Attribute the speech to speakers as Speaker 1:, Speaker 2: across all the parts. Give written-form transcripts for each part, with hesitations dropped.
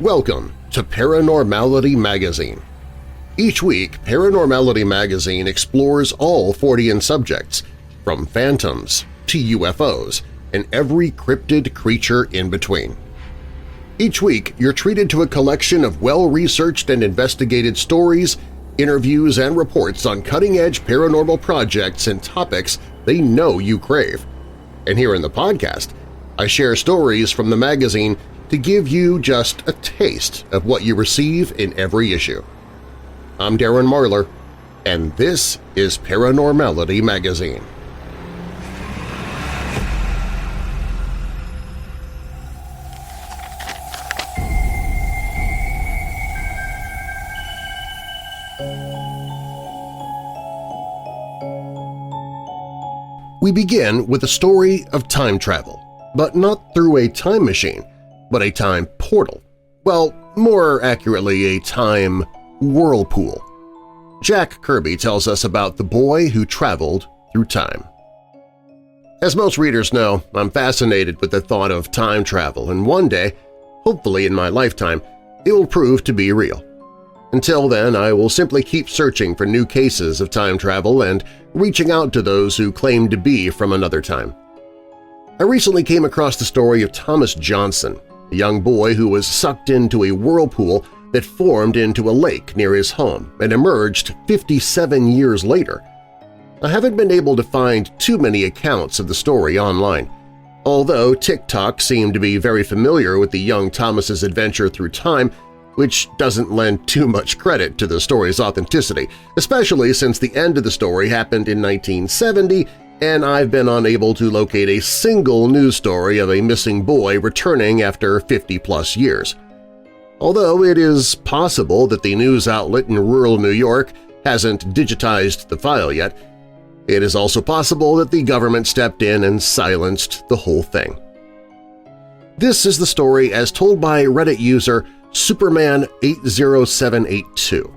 Speaker 1: Welcome to Paranormality Magazine. Each week, Paranormality Magazine explores all Fortean subjects, from phantoms to UFOs and every cryptid creature in between. Each week, you're treated to a collection of well-researched and investigated stories, interviews, and reports on cutting-edge paranormal projects and topics they know you crave. And here in the podcast, I share stories from the magazine to give you just a taste of what you receive in every issue. I'm Darren Morrill, and this is Paranormality Magazine. We begin with a story of time travel, but not through a time machine, but a time portal. Well, more accurately, a time whirlpool. Jack Kirby tells us about the boy who traveled through time. As most readers know, I'm fascinated with the thought of time travel, and one day, hopefully in my lifetime, it will prove to be real. Until then, I will simply keep searching for new cases of time travel and reaching out to those who claim to be from another time. I recently came across the story of Thomas Johnson, a young boy who was sucked into a whirlpool that formed into a lake near his home and emerged 57 years later. I haven't been able to find too many accounts of the story online, although TikTok seemed to be very familiar with the young Thomas's adventure through time, which doesn't lend too much credit to the story's authenticity, especially since the end of the story happened in 1970 and I've been unable to locate a single news story of a missing boy returning after 50-plus years. Although it is possible that the news outlet in rural New York hasn't digitized the file yet, it is also possible that the government stepped in and silenced the whole thing. This is the story as told by Reddit user Superman80782.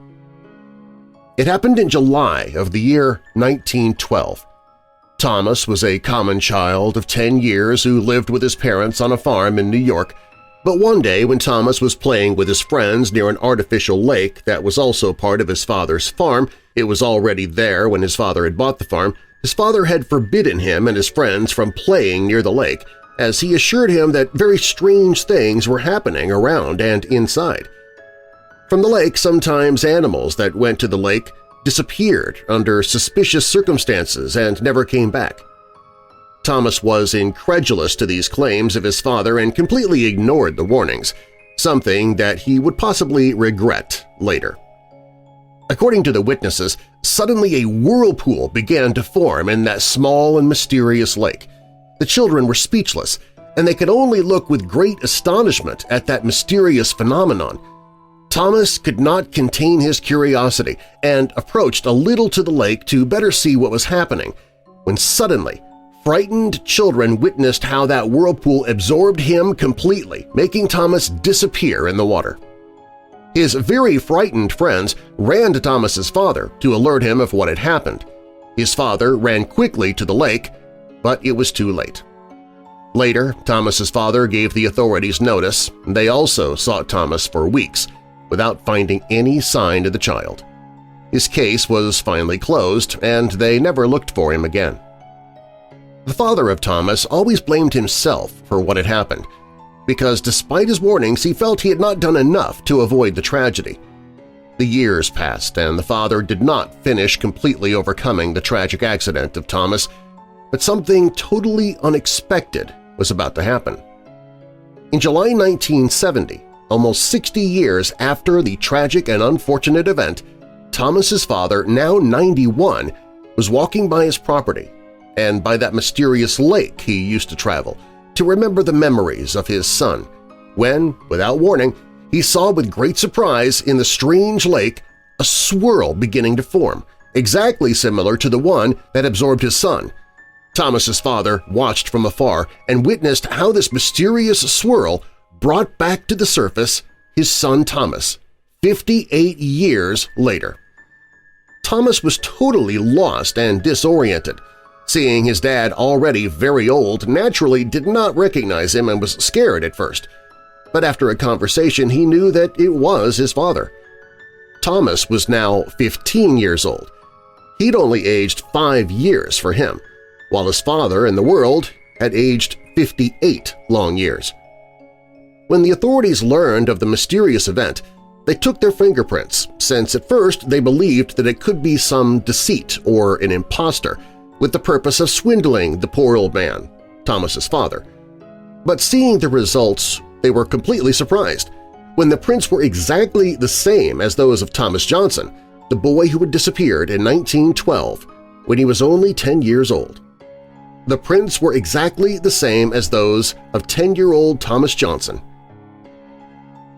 Speaker 1: It happened in July of the year 1912. Thomas was a common child of 10 years who lived with his parents on a farm in New York, but one day when Thomas was playing with his friends near an artificial lake that was also part of his father's farm — it was already there when his father had bought the farm — his father had forbidden him and his friends from playing near the lake, as he assured him that very strange things were happening around and inside. From the lake, sometimes animals that went to the lake disappeared under suspicious circumstances and never came back. Thomas was incredulous to these claims of his father and completely ignored the warnings, something that he would possibly regret later. According to the witnesses, suddenly a whirlpool began to form in that small and mysterious lake. The children were speechless, and they could only look with great astonishment at that mysterious phenomenon. Thomas could not contain his curiosity and approached a little to the lake to better see what was happening, when suddenly frightened children witnessed how that whirlpool absorbed him completely, making Thomas disappear in the water. His very frightened friends ran to Thomas's father to alert him of what had happened. His father ran quickly to the lake, but it was too late. Later, Thomas's father gave the authorities notice, and they also sought Thomas for weeks, without finding any sign of the child. His case was finally closed, and they never looked for him again. The father of Thomas always blamed himself for what had happened, because despite his warnings he felt he had not done enough to avoid the tragedy. The years passed, and the father did not finish completely overcoming the tragic accident of Thomas, but something totally unexpected was about to happen. In July 1970, almost 60 years after the tragic and unfortunate event, Thomas's father, now 91, was walking by his property and by that mysterious lake he used to travel to remember the memories of his son, when, without warning, he saw with great surprise in the strange lake a swirl beginning to form, exactly similar to the one that absorbed his son. Thomas's father watched from afar and witnessed how this mysterious swirl brought back to the surface his son Thomas, 58 years later. Thomas was totally lost and disoriented. Seeing his dad already very old naturally did not recognize him and was scared at first. but after a conversation he knew that it was his father. Thomas was now 15 years old. He'd only aged 5 years for him, while his father in the world had aged 58 long years. When the authorities learned of the mysterious event, they took their fingerprints, since at first they believed that it could be some deceit or an imposter with the purpose of swindling the poor old man, Thomas's father. But seeing the results, they were completely surprised when the prints were exactly the same as those of Thomas Johnson, the boy who had disappeared in 1912 when he was only 10 years old. The prints were exactly the same as those of 10-year-old Thomas Johnson.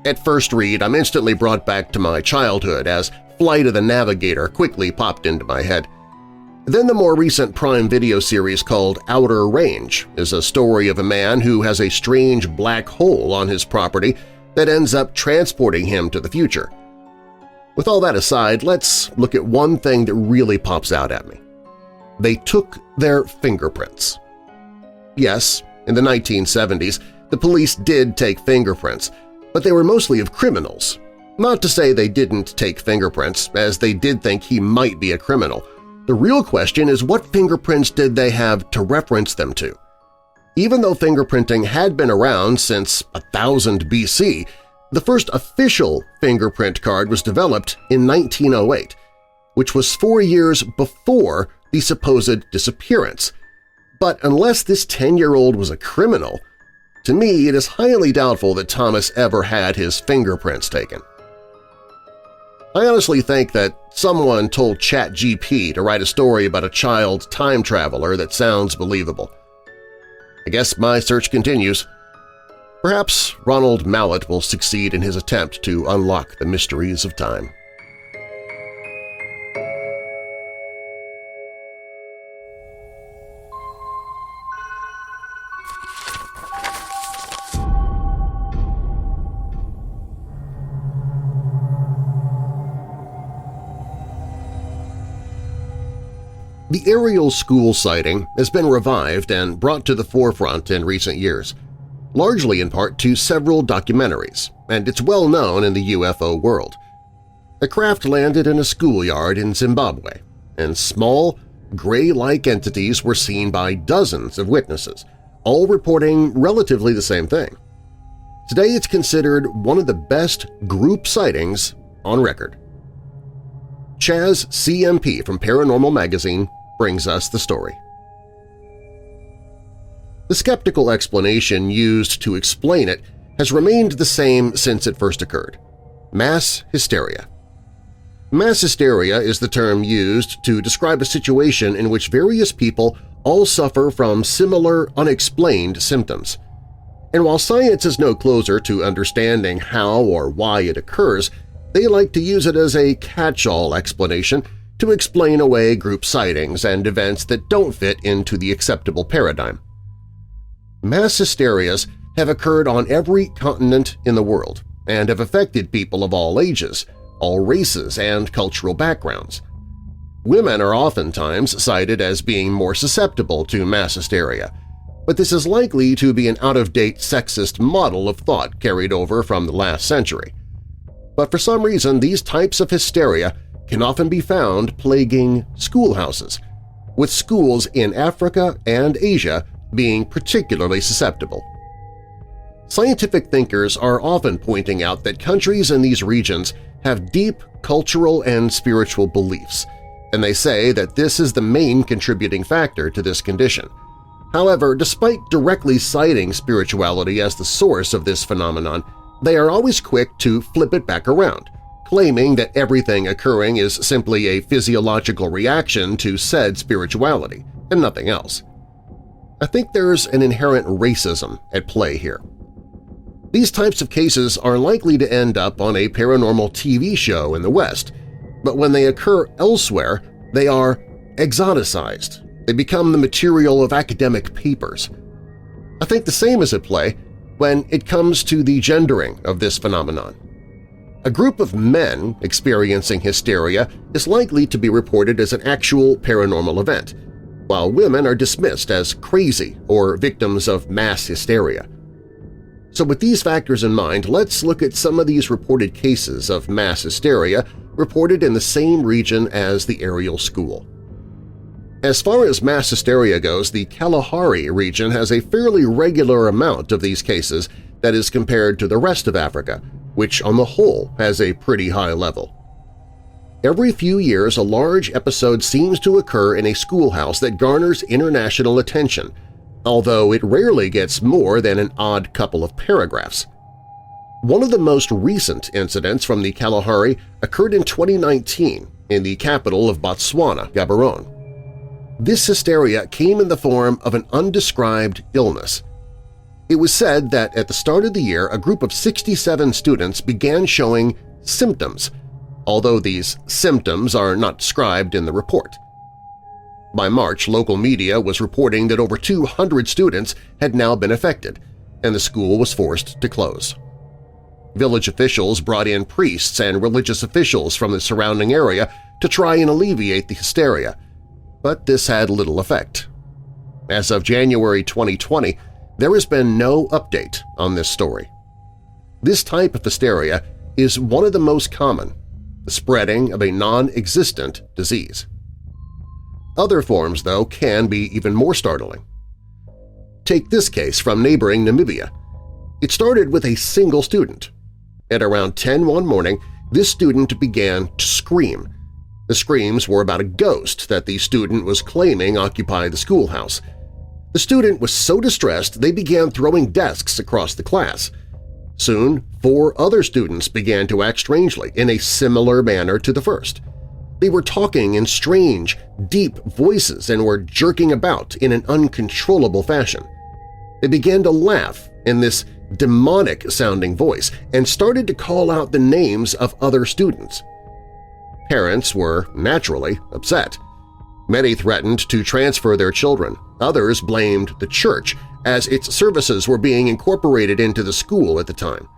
Speaker 1: At first read, I'm instantly brought back to my childhood as Flight of the Navigator quickly popped into my head. Then the more recent Prime Video series called Outer Range is a story of a man who has a strange black hole on his property that ends up transporting him to the future. With all that aside, let's look at one thing that really pops out at me. They took their fingerprints. Yes, in the 1970s, the police did take fingerprints, but they were mostly of criminals. Not to say they didn't take fingerprints, as they did think he might be a criminal. The real question is, what fingerprints did they have to reference them to? Even though fingerprinting had been around since 1000 BC, the first official fingerprint card was developed in 1908, which was 4 years before the supposed disappearance. But unless this 10-year-old was a criminal, to me it is highly doubtful that Thomas ever had his fingerprints taken. I honestly think that someone told ChatGPT to write a story about a child time traveler that sounds believable. I guess my search continues. Perhaps Ronald Mallet will succeed in his attempt to unlock the mysteries of time. The aerial school sighting has been revived and brought to the forefront in recent years, largely in part to several documentaries, and it's well known in the UFO world. A craft landed in a schoolyard in Zimbabwe, and small, gray-like entities were seen by dozens of witnesses, all reporting relatively the same thing. Today it's considered one of the best group sightings on record. Chaz CMP from Paranormal Magazine brings us the story. The skeptical explanation used to explain it has remained the same since it first occurred – mass hysteria. Mass hysteria is the term used to describe a situation in which various people all suffer from similar unexplained symptoms. And while science is no closer to understanding how or why it occurs, they like to use it as a catch-all explanation to explain away group sightings and events that don't fit into the acceptable paradigm. Mass hysterias have occurred on every continent in the world and have affected people of all ages, all races, and cultural backgrounds. Women are oftentimes cited as being more susceptible to mass hysteria, but this is likely to be an out-of-date sexist model of thought carried over from the last century. But for some reason, these types of hysteria can often be found plaguing schoolhouses, with schools in Africa and Asia being particularly susceptible. Scientific thinkers are often pointing out that countries in these regions have deep cultural and spiritual beliefs, and they say that this is the main contributing factor to this condition. However, despite directly citing spirituality as the source of this phenomenon, they are always quick to flip it back around, claiming that everything occurring is simply a physiological reaction to said spirituality and nothing else. I think there's an inherent racism at play here. These types of cases are likely to end up on a paranormal TV show in the West, but when they occur elsewhere, they are exoticized. They become the material of academic papers. I think the same is at play when it comes to the gendering of this phenomenon. A group of men experiencing hysteria is likely to be reported as an actual paranormal event, while women are dismissed as crazy or victims of mass hysteria. So with these factors in mind, let's look at some of these reported cases of mass hysteria reported in the same region as the Ariel School. As far as mass hysteria goes, the Kalahari region has a fairly regular amount of these cases that is compared to the rest of Africa, which on the whole has a pretty high level. Every few years, a large episode seems to occur in a schoolhouse that garners international attention, although it rarely gets more than an odd couple of paragraphs. One of the most recent incidents from the Kalahari occurred in 2019 in the capital of Botswana, Gaborone. This hysteria came in the form of an undescribed illness. It was said that at the start of the year, a group of 67 students began showing symptoms, although these symptoms are not described in the report. By March, local media was reporting that over 200 students had now been affected, and the school was forced to close. Village officials brought in priests and religious officials from the surrounding area to try and alleviate the hysteria, but this had little effect. As of January 2020, there has been no update on this story. This type of hysteria is one of the most common, the spreading of a non-existent disease. Other forms, though, can be even more startling. Take this case from neighboring Namibia. It started with a single student. At around 10 one morning, this student began to scream. The screams were about a ghost that the student was claiming occupied the schoolhouse. The student was so distressed they began throwing desks across the class. Soon, 4 other students began to act strangely in a similar manner to the first. They were talking in strange, deep voices and were jerking about in an uncontrollable fashion. They began to laugh in this demonic-sounding voice and started to call out the names of other students. Parents were, naturally, upset. Many threatened to transfer their children. Others blamed the church, as its services were being incorporated into the school at the time.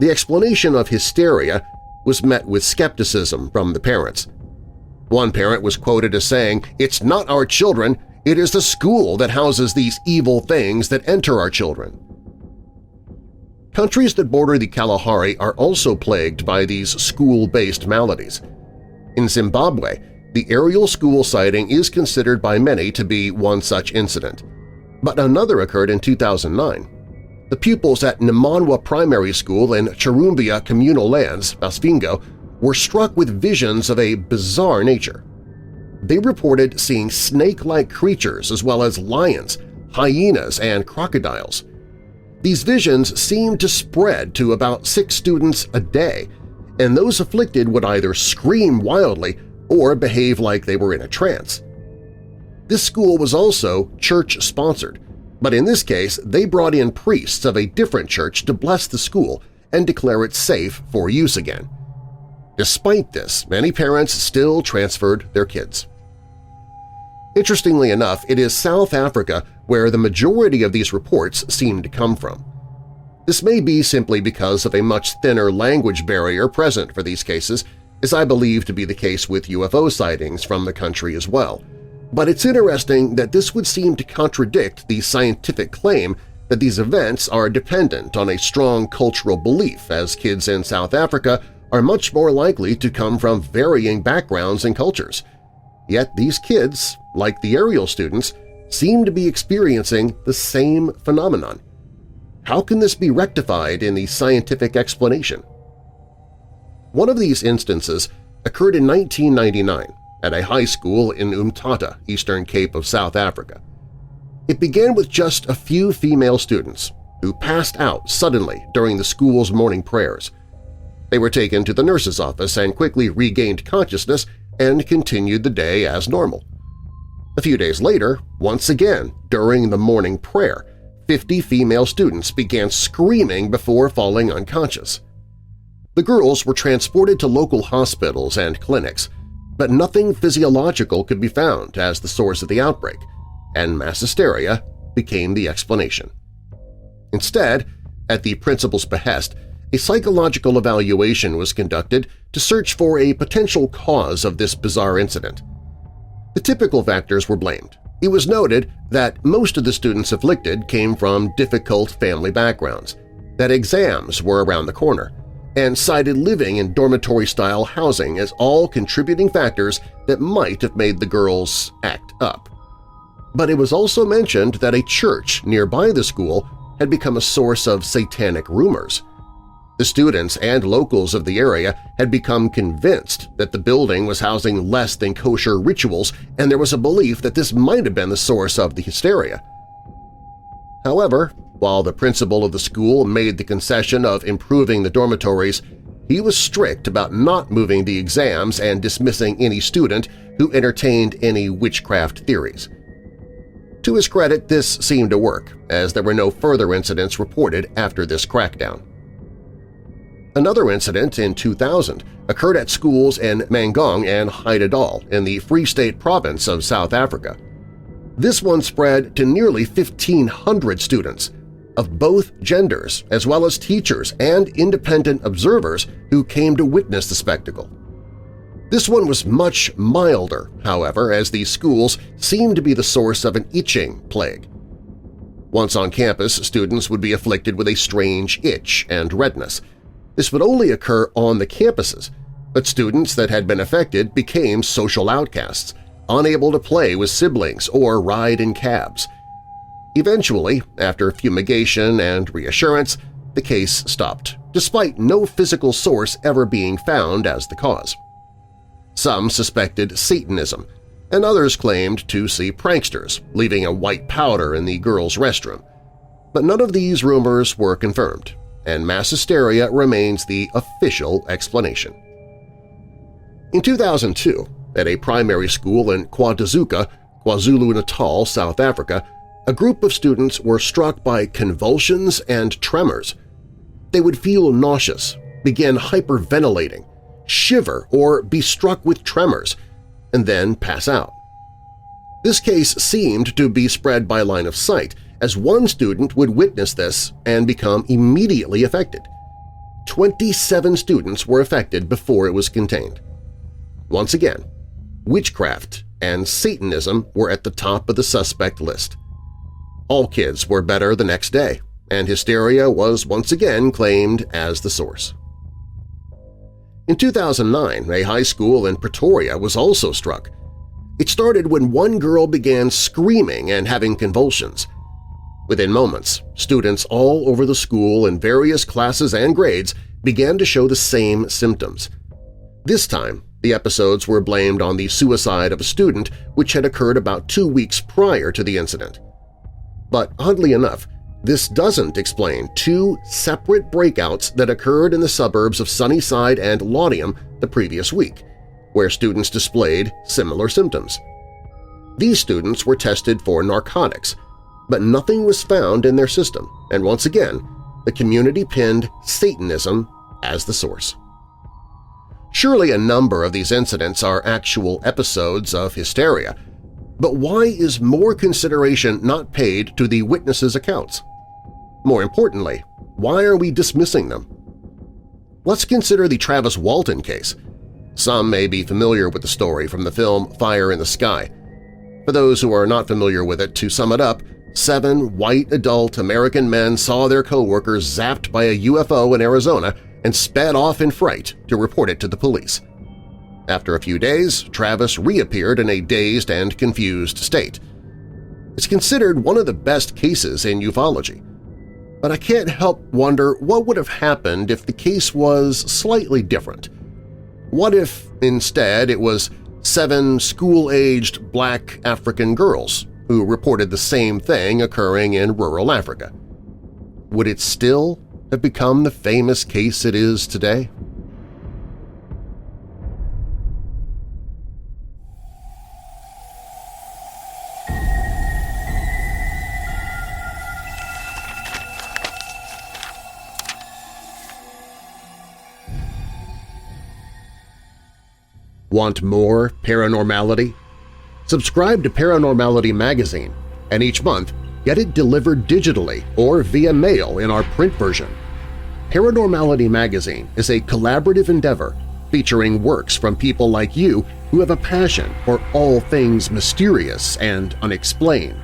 Speaker 1: The explanation of hysteria was met with skepticism from the parents. One parent was quoted as saying, "It's not our children, it is the school that houses these evil things that enter our children." Countries that border the Kalahari are also plagued by these school-based maladies. In Zimbabwe, the Ariel School sighting is considered by many to be one such incident, but another occurred in 2009. The pupils at Namanwa Primary School in Chirumbia Communal Lands, Basfingo, were struck with visions of a bizarre nature. They reported seeing snake-like creatures as well as lions, hyenas, and crocodiles. These visions seemed to spread to about 6 students a day, and those afflicted would either scream wildly or behave like they were in a trance. This school was also church-sponsored, but in this case they brought in priests of a different church to bless the school and declare it safe for use again. Despite this, many parents still transferred their kids. Interestingly enough, it is South Africa where the majority of these reports seem to come from. This may be simply because of a much thinner language barrier present for these cases, as I believe to be the case with UFO sightings from the country as well. But it's interesting that this would seem to contradict the scientific claim that these events are dependent on a strong cultural belief, as kids in South Africa are much more likely to come from varying backgrounds and cultures. Yet these kids, like the Ariel students, seem to be experiencing the same phenomenon. How can this be rectified in the scientific explanation? One of these instances occurred in 1999 at a high school in Umtata, Eastern Cape of South Africa. It began with just a few female students who passed out suddenly during the school's morning prayers. They were taken to the nurse's office and quickly regained consciousness and continued the day as normal. A few days later, once again during the morning prayer, 50 female students began screaming before falling unconscious. The girls were transported to local hospitals and clinics, but nothing physiological could be found as the source of the outbreak, and mass hysteria became the explanation. Instead, at the principal's behest, a psychological evaluation was conducted to search for a potential cause of this bizarre incident. The typical factors were blamed: It was noted that most of the students afflicted came from difficult family backgrounds, that exams were around the corner, and cited living in dormitory-style housing as all contributing factors that might have made the girls act up. But it was also mentioned that a church nearby the school had become a source of satanic rumors. The students and locals of the area had become convinced that the building was housing less than kosher rituals, and there was a belief that this might have been the source of the hysteria. However, while the principal of the school made the concession of improving the dormitories, he was strict about not moving the exams and dismissing any student who entertained any witchcraft theories. To his credit, this seemed to work, as there were no further incidents reported after this crackdown. Another incident in 2000 occurred at schools in Mangong and Haidadal in the Free State province of South Africa. This one spread to nearly 1,500 students of both genders, as well as teachers and independent observers who came to witness the spectacle. This one was much milder, however, as these schools seemed to be the source of an itching plague. Once on campus, students would be afflicted with a strange itch and redness. This would only occur on the campuses, but students that had been affected became social outcasts, unable to play with siblings or ride in cabs. Eventually, after fumigation and reassurance, the case stopped, despite no physical source ever being found as the cause. Some suspected Satanism, and others claimed to see pranksters leaving a white powder in the girls' restroom. But none of these rumors were confirmed, and mass hysteria remains the official explanation. In 2002, at a primary school in KwaZulu, KwaZulu-Natal, South Africa, a group of students were struck by convulsions and tremors. They would feel nauseous, begin hyperventilating, shiver or be struck with tremors, and then pass out. This case seemed to be spread by line of sight, as one student would witness this and become immediately affected. 27 students were affected before it was contained. Once again, witchcraft and Satanism were at the top of the suspect list. All kids were better the next day, and hysteria was once again claimed as the source. In 2009, a high school in Pretoria was also struck. It started when one girl began screaming and having convulsions. Within moments, students all over the school in various classes and grades began to show the same symptoms. This time, the episodes were blamed on the suicide of a student, which had occurred about 2 weeks prior to the incident. But oddly enough, this doesn't explain two separate breakouts that occurred in the suburbs of Sunnyside and Laudium the previous week, where students displayed similar symptoms. These students were tested for narcotics, but nothing was found in their system, and once again, the community pinned Satanism as the source. Surely a number of these incidents are actual episodes of hysteria, but why is more consideration not paid to the witnesses' accounts? More importantly, why are we dismissing them? Let's consider the Travis Walton case. Some may be familiar with the story from the film Fire in the Sky. For those who are not familiar with it, to sum it up, 7 white adult American men saw their coworkers zapped by a UFO in Arizona and sped off in fright to report it to the police. After a few days, Travis reappeared in a dazed and confused state. It's considered one of the best cases in ufology. But I can't help wonder what would have happened if the case was slightly different. What if, instead, it was 7 school-aged black African girls who reported the same thing occurring in rural Africa? Would it still have become the famous case it is today? Want more paranormality? Subscribe to Paranormality Magazine, and each month get it delivered digitally or via mail in our print version. Paranormality Magazine is a collaborative endeavor featuring works from people like you who have a passion for all things mysterious and unexplained.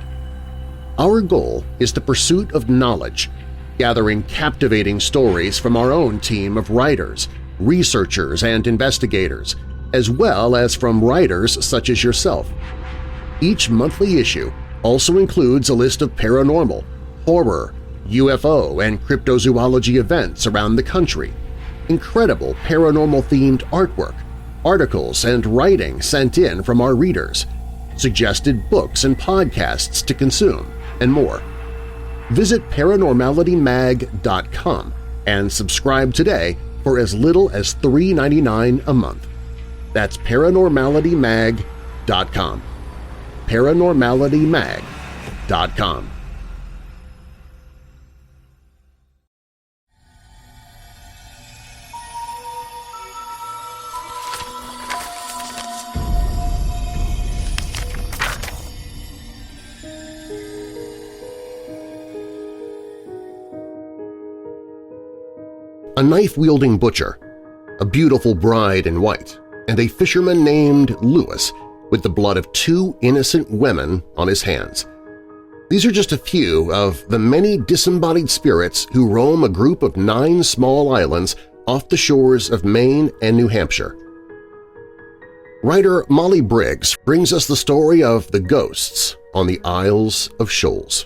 Speaker 1: Our goal is the pursuit of knowledge, gathering captivating stories from our own team of writers, researchers, and investigators, as well as from writers such as yourself. Each monthly issue also includes a list of paranormal, horror, UFO, and cryptozoology events around the country, incredible paranormal-themed artwork, articles and writing sent in from our readers, suggested books and podcasts to consume, and more. Visit ParanormalityMag.com and subscribe today for as little as $3.99 a month. That's ParanormalityMag.com. ParanormalityMag.com. A knife-wielding butcher, a beautiful bride in white, and a fisherman named Lewis with the blood of 2 innocent women on his hands. These are just a few of the many disembodied spirits who roam a group of 9 small islands off the shores of Maine and New Hampshire. Writer Molly Briggs brings us the story of the ghosts on the Isles of Shoals.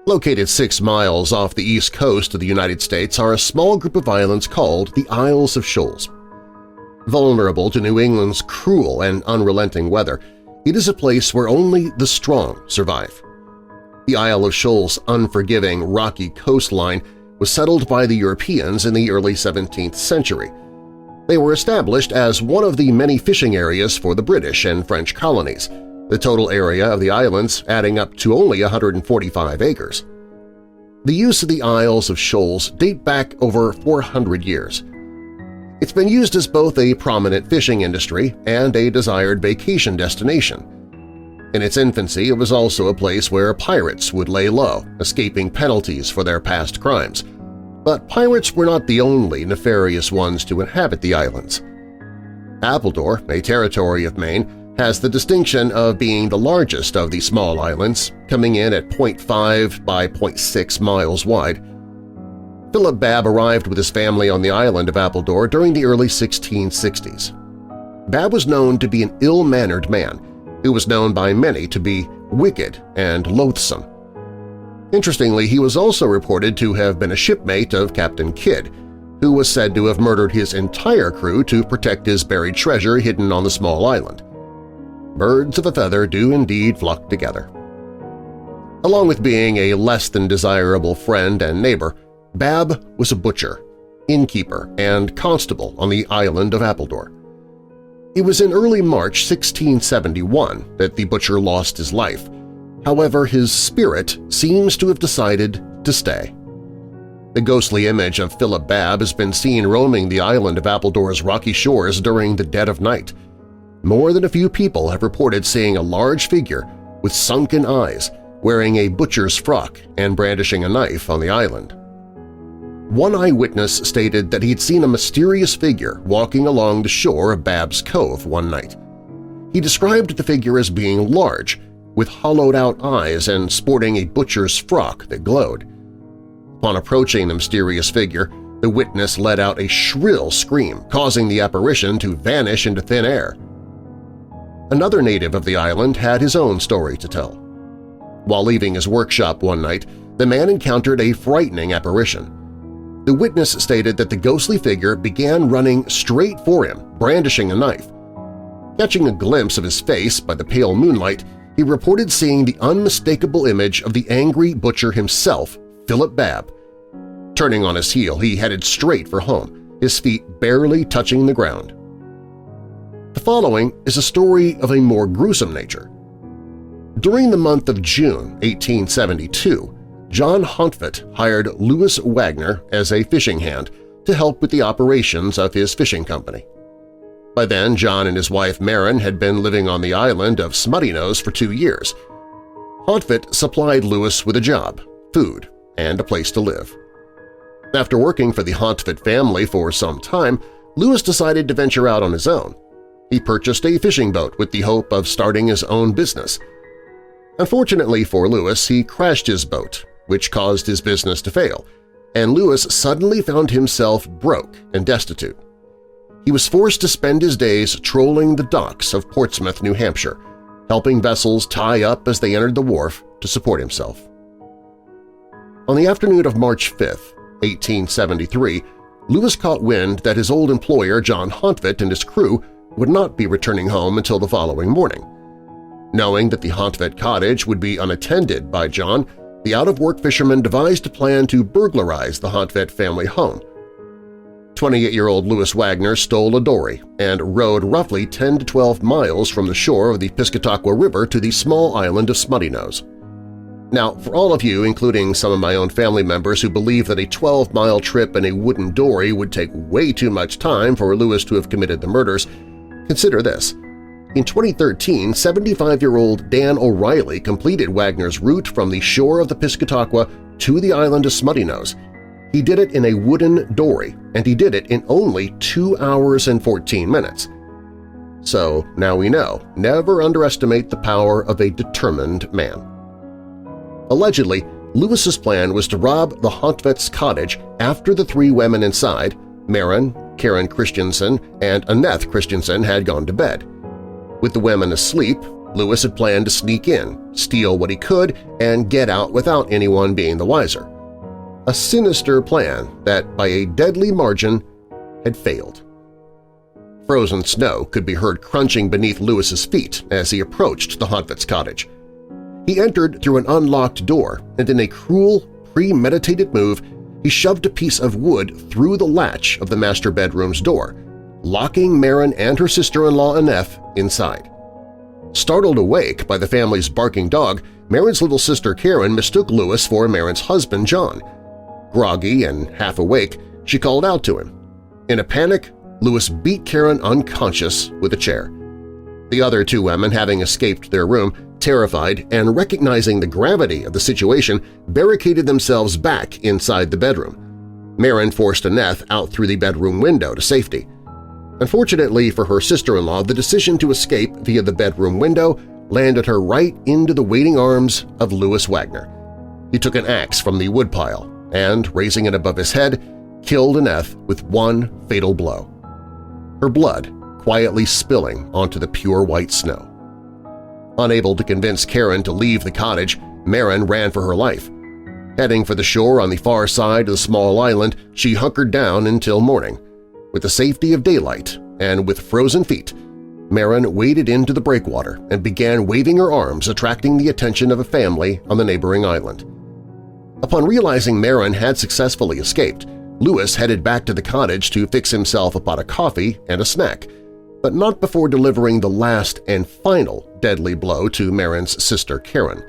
Speaker 1: Located 6 miles off the east coast of the United States are a small group of islands called the Isles of Shoals. Vulnerable to New England's cruel and unrelenting weather, it is a place where only the strong survive. The Isle of Shoals' unforgiving, rocky coastline was settled by the Europeans in the early 17th century. They were established as one of the many fishing areas for the British and French colonies, the total area of the islands adding up to only 145 acres. The use of the Isles of Shoals date back over 400 years. It's been used as both a prominent fishing industry and a desired vacation destination. In its infancy, it was also a place where pirates would lay low, escaping penalties for their past crimes. But pirates were not the only nefarious ones to inhabit the islands. Appledore, a territory of Maine, has the distinction of being the largest of the small islands, coming in at 0.5 by 0.6 miles wide. Philip Babb arrived with his family on the island of Appledore during the early 1660s. Babb was known to be an ill-mannered man who was known by many to be wicked and loathsome. Interestingly, he was also reported to have been a shipmate of Captain Kidd, who was said to have murdered his entire crew to protect his buried treasure hidden on the small island. Birds of a feather do indeed flock together. Along with being a less-than-desirable friend and neighbor, Babb was a butcher, innkeeper, and constable on the island of Appledore. It was in early March 1671 that the butcher lost his life. However, his spirit seems to have decided to stay. The ghostly image of Philip Babb has been seen roaming the island of Appledore's rocky shores during the dead of night. More than a few people have reported seeing a large figure with sunken eyes wearing a butcher's frock and brandishing a knife on the island. One eyewitness stated that he'd seen a mysterious figure walking along the shore of Babb's Cove one night. He described the figure as being large, with hollowed-out eyes and sporting a butcher's frock that glowed. Upon approaching the mysterious figure, the witness let out a shrill scream, causing the apparition to vanish into thin air. Another native of the island had his own story to tell. While leaving his workshop one night, the man encountered a frightening apparition. The witness stated that the ghostly figure began running straight for him, brandishing a knife. Catching a glimpse of his face by the pale moonlight, he reported seeing the unmistakable image of the angry butcher himself, Philip Babb. Turning on his heel, he headed straight for home, his feet barely touching the ground. The following is a story of a more gruesome nature. During the month of June 1872, John Hontvet hired Louis Wagner as a fishing hand to help with the operations of his fishing company. By then, John and his wife Marin had been living on the island of Smuttynose for 2 years. Hontvet supplied Louis with a job, food, and a place to live. After working for the Hontvet family for some time, Louis decided to venture out on his own. He purchased a fishing boat with the hope of starting his own business. Unfortunately for Lewis, he crashed his boat, which caused his business to fail, and Lewis suddenly found himself broke and destitute. He was forced to spend his days trolling the docks of Portsmouth, New Hampshire, helping vessels tie up as they entered the wharf to support himself. On the afternoon of March 5, 1873, Lewis caught wind that his old employer John Hontvett and his crew would not be returning home until the following morning. Knowing that the Hontvett cottage would be unattended by John, the out-of-work fisherman devised a plan to burglarize the Hontvett family home. 28-year-old Lewis Wagner stole a dory and rowed roughly 10 to 12 miles from the shore of the Piscataqua River to the small island of Smutty Nose. Now, for all of you, including some of my own family members who believe that a 12-mile trip in a wooden dory would take way too much time for Lewis to have committed the murders, consider this. In 2013, 75-year-old Dan O'Reilly completed Wagner's route from the shore of the Piscataqua to the island of Smutty Nose. He did it in a wooden dory, and he did it in only 2 hours and 14 minutes. So now we know, never underestimate the power of a determined man. Allegedly, Lewis's plan was to rob the Hontvett's cottage after the 3 women inside, Maren, Karen Christensen, and Annette Christensen, had gone to bed. With the women asleep, Lewis had planned to sneak in, steal what he could, and get out without anyone being the wiser. A sinister plan that, by a deadly margin, had failed. Frozen snow could be heard crunching beneath Lewis's feet as he approached the Hontvett's cottage. He entered through an unlocked door, and in a cruel, premeditated move, he shoved a piece of wood through the latch of the master bedroom's door, locking Maren and her sister-in-law Annette inside. Startled awake by the family's barking dog, Maren's little sister Karen mistook Lewis for Maren's husband John. Groggy and half awake, she called out to him. In a panic, Lewis beat Karen unconscious with a chair. The other 2 women, having escaped their room, terrified and recognizing the gravity of the situation, barricaded themselves back inside the bedroom. Maren forced Annette out through the bedroom window to safety. Unfortunately for her sister-in-law, the decision to escape via the bedroom window landed her right into the waiting arms of Lewis Wagner. He took an axe from the woodpile and, raising it above his head, killed Annette with one fatal blow. Her blood quietly spilling onto the pure white snow. Unable to convince Karen to leave the cottage, Maren ran for her life. Heading for the shore on the far side of the small island, she hunkered down until morning. With the safety of daylight and with frozen feet, Maren waded into the breakwater and began waving her arms, attracting the attention of a family on the neighboring island. Upon realizing Maren had successfully escaped, Lewis headed back to the cottage to fix himself a pot of coffee and a snack, but not before delivering the last and final deadly blow to Maren's sister Karen.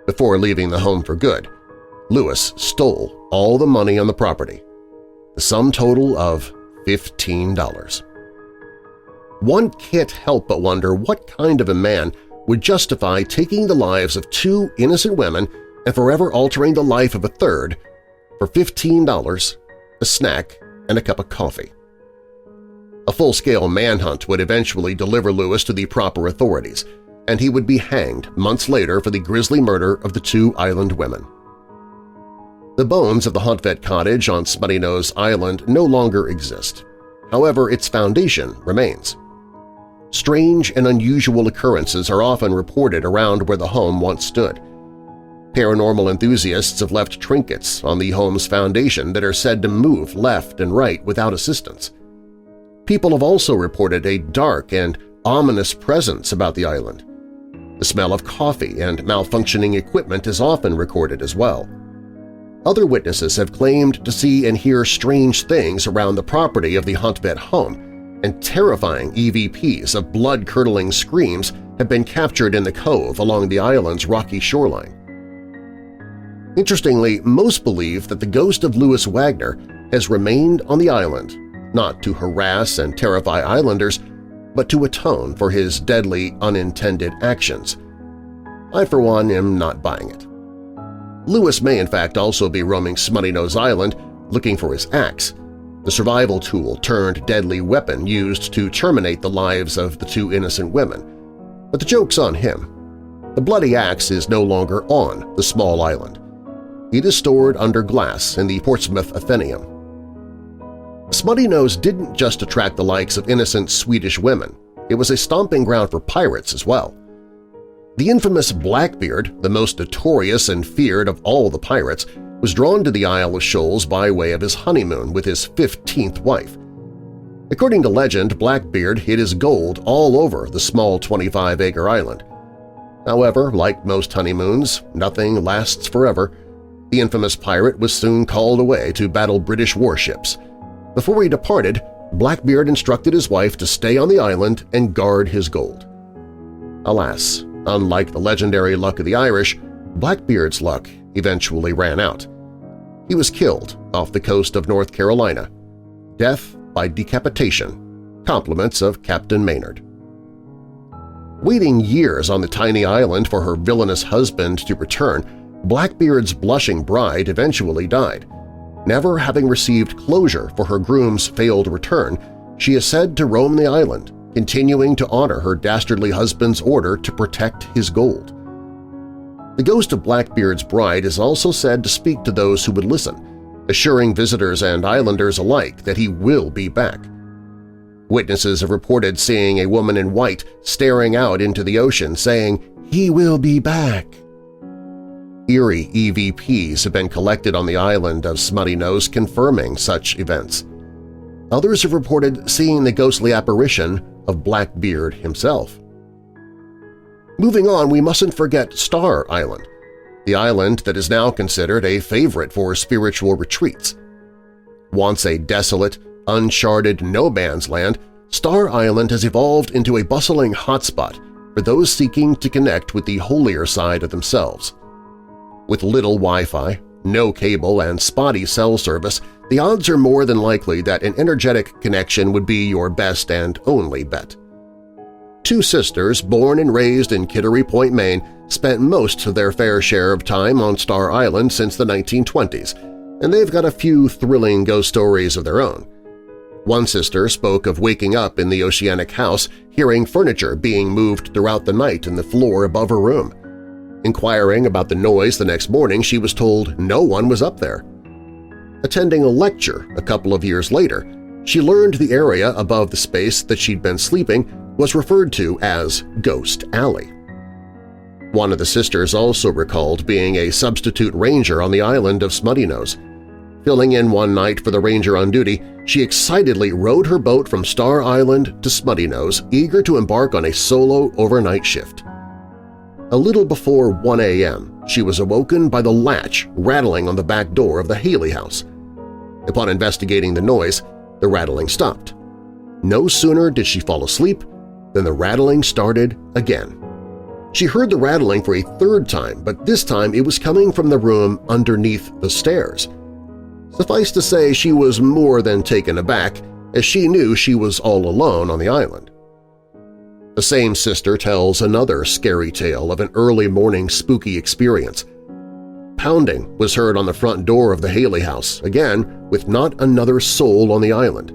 Speaker 1: Before leaving the home for good, Lewis stole all the money on the property, the sum total of $15. One can't help but wonder what kind of a man would justify taking the lives of 2 innocent women and forever altering the life of a third for $15, a snack, and a cup of coffee. A full-scale manhunt would eventually deliver Lewis to the proper authorities, and he would be hanged months later for the grisly murder of the 2 island women. The bones of the Hontvett cottage on Smutty Nose Island no longer exist. However, its foundation remains. Strange and unusual occurrences are often reported around where the home once stood. Paranormal enthusiasts have left trinkets on the home's foundation that are said to move left and right without assistance. People have also reported a dark and ominous presence about the island. The smell of coffee and malfunctioning equipment is often recorded as well. Other witnesses have claimed to see and hear strange things around the property of the Hontvett home, and terrifying EVPs of blood-curdling screams have been captured in the cove along the island's rocky shoreline. Interestingly, most believe that the ghost of Lewis Wagner has remained on the island, not to harass and terrify islanders, but to atone for his deadly unintended actions. I, for one, am not buying it. Lewis may in fact also be roaming Smutty Nose Island looking for his axe. the survival tool turned deadly weapon used to terminate the lives of the two innocent women. But the joke's on him. The bloody axe is no longer on the small island. It is stored under glass in the Portsmouth Athenaeum. Smutty Nose didn't just attract the likes of innocent Swedish women. It was a stomping ground for pirates as well. The infamous Blackbeard, the most notorious and feared of all the pirates, was drawn to the Isle of Shoals by way of his honeymoon with his 15th wife. According to legend, Blackbeard hid his gold all over the small 25-acre island. However, like most honeymoons, nothing lasts forever. The infamous pirate was soon called away to battle British warships. Before he departed, Blackbeard instructed his wife to stay on the island and guard his gold. Alas, unlike the legendary luck of the Irish, Blackbeard's luck eventually ran out. He was killed off the coast of North Carolina. Death by decapitation, compliments of Captain Maynard. Waiting years on the tiny island for her villainous husband to return, Blackbeard's blushing bride eventually died. Never having received closure for her groom's failed return, she is said to roam the island, continuing to honor her dastardly husband's order to protect his gold. The ghost of Blackbeard's bride is also said to speak to those who would listen, assuring visitors and islanders alike that he will be back. Witnesses have reported seeing a woman in white staring out into the ocean saying, "He will be back." Eerie EVPs have been collected on the island of Smutty Nose confirming such events. Others have reported seeing the ghostly apparition of Blackbeard himself. Moving on, we mustn't forget Star Island, the island that is now considered a favorite for spiritual retreats. Once a desolate, uncharted no-man's land, Star Island has evolved into a bustling hotspot for those seeking to connect with the holier side of themselves. With little Wi-Fi, no cable, and spotty cell service, the odds are more than likely that an energetic connection would be your best and only bet. Two sisters born and raised in Kittery Point, Maine, spent most of their fair share of time on Star Island since the 1920s, and they've got a few thrilling ghost stories of their own. One sister spoke of waking up in the Oceanic house, hearing furniture being moved throughout the night in the floor above her room. Inquiring about the noise the next morning, she was told no one was up there. Attending a lecture a couple of years later, she learned the area above the space that she'd been sleeping was referred to as Ghost Alley. One of the sisters also recalled being a substitute ranger on the island of Smutty Nose. Filling in one night for the ranger on duty, she excitedly rowed her boat from Star Island to Smutty Nose, eager to embark on a solo overnight shift. A little before 1 a.m., she was awoken by the latch rattling on the back door of the Haley house. Upon investigating the noise, the rattling stopped. No sooner did she fall asleep than the rattling started again. She heard the rattling for a third time, but this time it was coming from the room underneath the stairs. Suffice to say, she was more than taken aback, as she knew she was all alone on the island. The same sister tells another scary tale of an early morning spooky experience. Pounding was heard on the front door of the Haley house, again with not another soul on the island.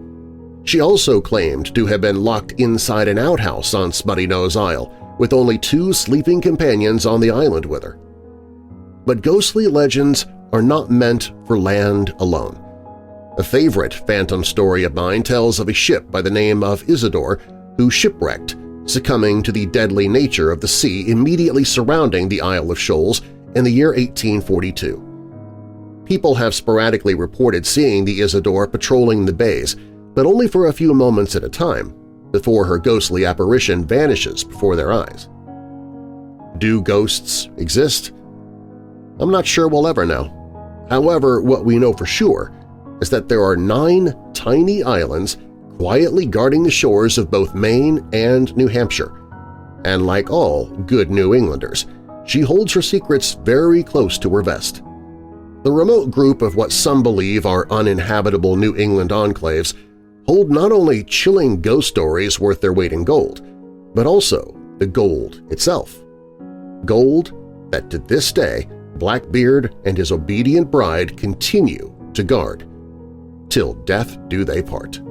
Speaker 1: She also claimed to have been locked inside an outhouse on Smutty Nose Isle, with only 2 sleeping companions on the island with her. But ghostly legends are not meant for land alone. A favorite phantom story of mine tells of a ship by the name of Isidore who shipwrecked, succumbing to the deadly nature of the sea immediately surrounding the Isle of Shoals in the year 1842. People have sporadically reported seeing the Isidore patrolling the bays, but only for a few moments at a time, before her ghostly apparition vanishes before their eyes. Do ghosts exist? I'm not sure we'll ever know. However, what we know for sure is that there are 9 tiny islands quietly guarding the shores of both Maine and New Hampshire. And like all good New Englanders, she holds her secrets very close to her vest. The remote group of what some believe are uninhabitable New England enclaves hold not only chilling ghost stories worth their weight in gold, but also the gold itself. Gold that to this day Blackbeard and his obedient bride continue to guard. till death do they part.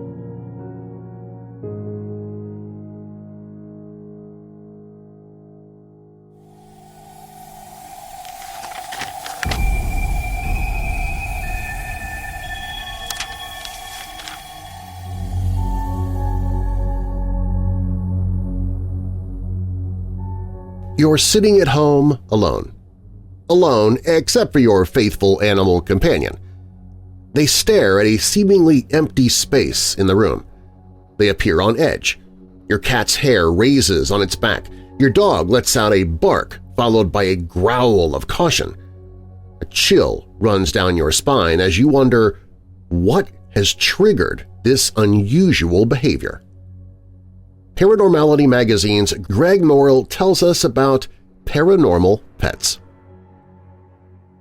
Speaker 1: You're sitting at home alone. Alone except for your faithful animal companion. They stare at a seemingly empty space in the room. They appear on edge. Your cat's hair raises on its back. Your dog lets out a bark followed by a growl of caution. A chill runs down your spine as you wonder what has triggered this unusual behavior. Paranormality Magazine's Greg Morrill tells us about paranormal pets.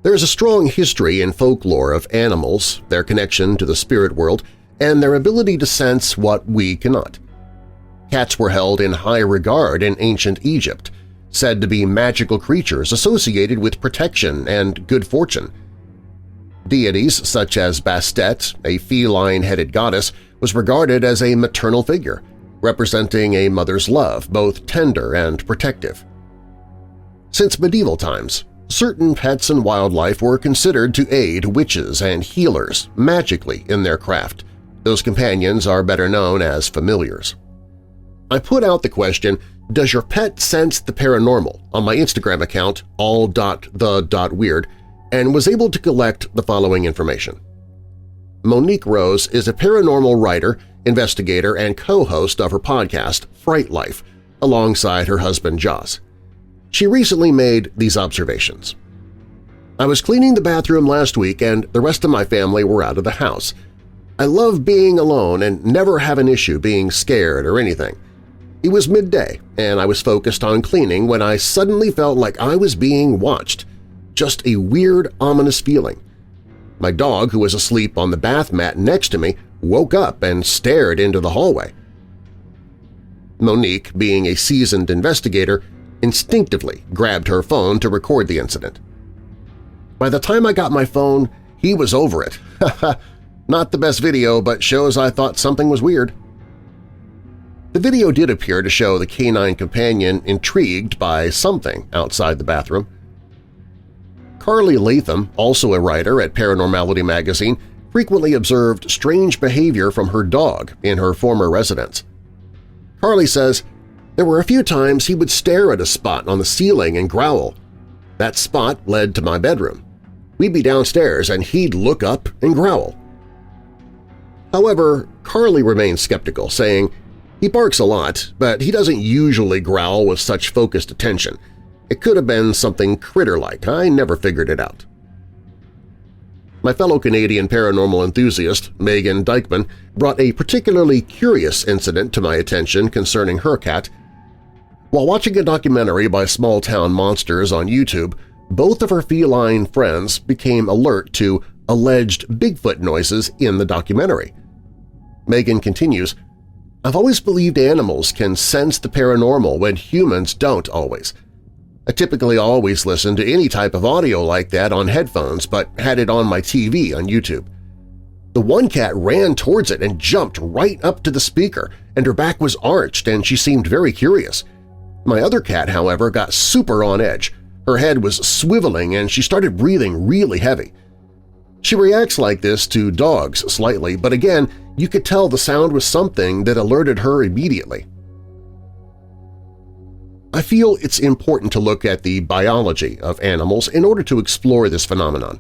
Speaker 1: There is a strong history in folklore of animals, their connection to the spirit world, and their ability to sense what we cannot. Cats were held in high regard in ancient Egypt, said to be magical creatures associated with protection and good fortune. Deities such as Bastet, a feline-headed goddess, was regarded as a maternal figure, representing a mother's love, both tender and protective. Since medieval times, certain pets and wildlife were considered to aid witches and healers magically in their craft. Those companions are better known as familiars. I put out the question, "Does your pet sense the paranormal?" on my Instagram account, all.the.weird, and was able to collect the following information. Monique Rose is a paranormal writer, investigator, and co-host of her podcast, Fright Life, alongside her husband Chaz. She recently made these observations. I was cleaning the bathroom last week and the rest of my family were out of the house. I love being alone and never have an issue being scared or anything. It was midday and I was focused on cleaning when I suddenly felt like I was being watched. Just a weird, ominous feeling. My dog, who was asleep on the bath mat next to me, woke up and stared into the hallway. Monique, being a seasoned investigator, instinctively grabbed her phone to record the incident. By the time I got my phone, he was over it. Not the best video, but shows I thought something was weird. The video did appear to show the canine companion intrigued by something outside the bathroom. Carly Latham, also a writer at Paranormality Magazine, frequently observed strange behavior from her dog in her former residence. Carly says, "There were a few times he would stare at a spot on the ceiling and growl. That spot led to my bedroom. We'd be downstairs and he'd look up and growl." However, Carly remains skeptical, saying, "He barks a lot, but he doesn't usually growl with such focused attention. It could have been something critter-like. I never figured it out." My fellow Canadian paranormal enthusiast, Megan Dykeman, brought a particularly curious incident to my attention concerning her cat. While watching a documentary by small-town monsters on YouTube, both of her feline friends became alert to alleged Bigfoot noises in the documentary. Megan continues, "I've always believed animals can sense the paranormal when humans don't always. I typically always listen to any type of audio like that on headphones but had it on my TV on YouTube. The one cat ran towards it and jumped right up to the speaker, and her back was arched and she seemed very curious. My other cat, however, got super on edge. Her head was swiveling and she started breathing really heavy. She reacts like this to dogs slightly, but again, you could tell the sound was something that alerted her immediately." I feel it's important to look at the biology of animals in order to explore this phenomenon.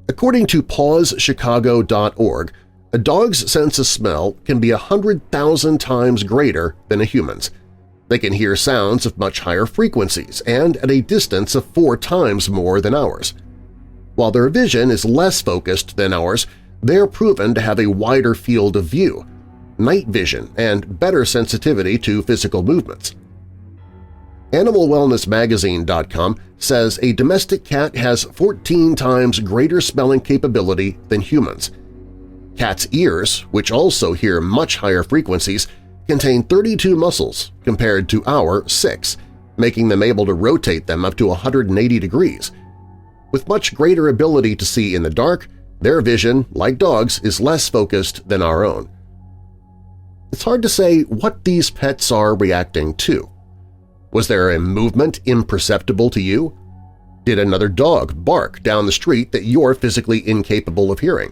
Speaker 1: According to pawschicago.org, a dog's sense of smell can be 100,000 times greater than a human's. They can hear sounds of much higher frequencies and at a distance of 4 times more than ours. While their vision is less focused than ours, they are proven to have a wider field of view, night vision, and better sensitivity to physical movements. AnimalWellnessMagazine.com says a domestic cat has 14 times greater smelling capability than humans. Cats' ears, which also hear much higher frequencies, contain 32 muscles compared to our 6, making them able to rotate them up to 180 degrees. With much greater ability to see in the dark, Their vision, like dogs, is less focused than our own. It's hard to say what these pets are reacting to. Was there a movement imperceptible to you? Did another dog bark down the street that you're physically incapable of hearing?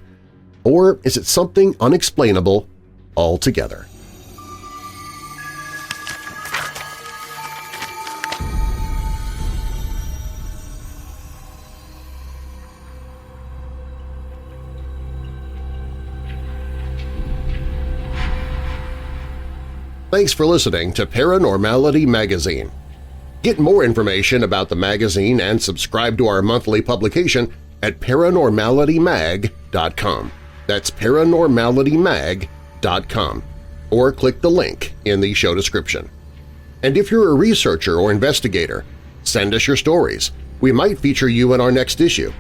Speaker 1: Or is it something unexplainable altogether? Thanks for listening to Paranormality Magazine. Get more information about the magazine and subscribe to our monthly publication at paranormalitymag.com. That's paranormalitymag.com, or click the link in the show description. And if you're a researcher or investigator, send us your stories. We might feature you in our next issue.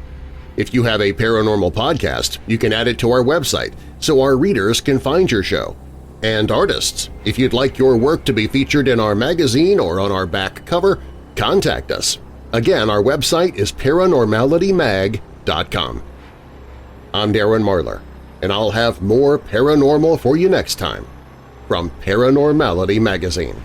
Speaker 1: If you have a paranormal podcast, you can add it to our website so our readers can find your show. And artists, if you'd like your work to be featured in our magazine or on our back cover, contact us. Again, our website is paranormalitymag.com. I'm Darren Marlar, and I'll have more paranormal for you next time from Paranormality Magazine.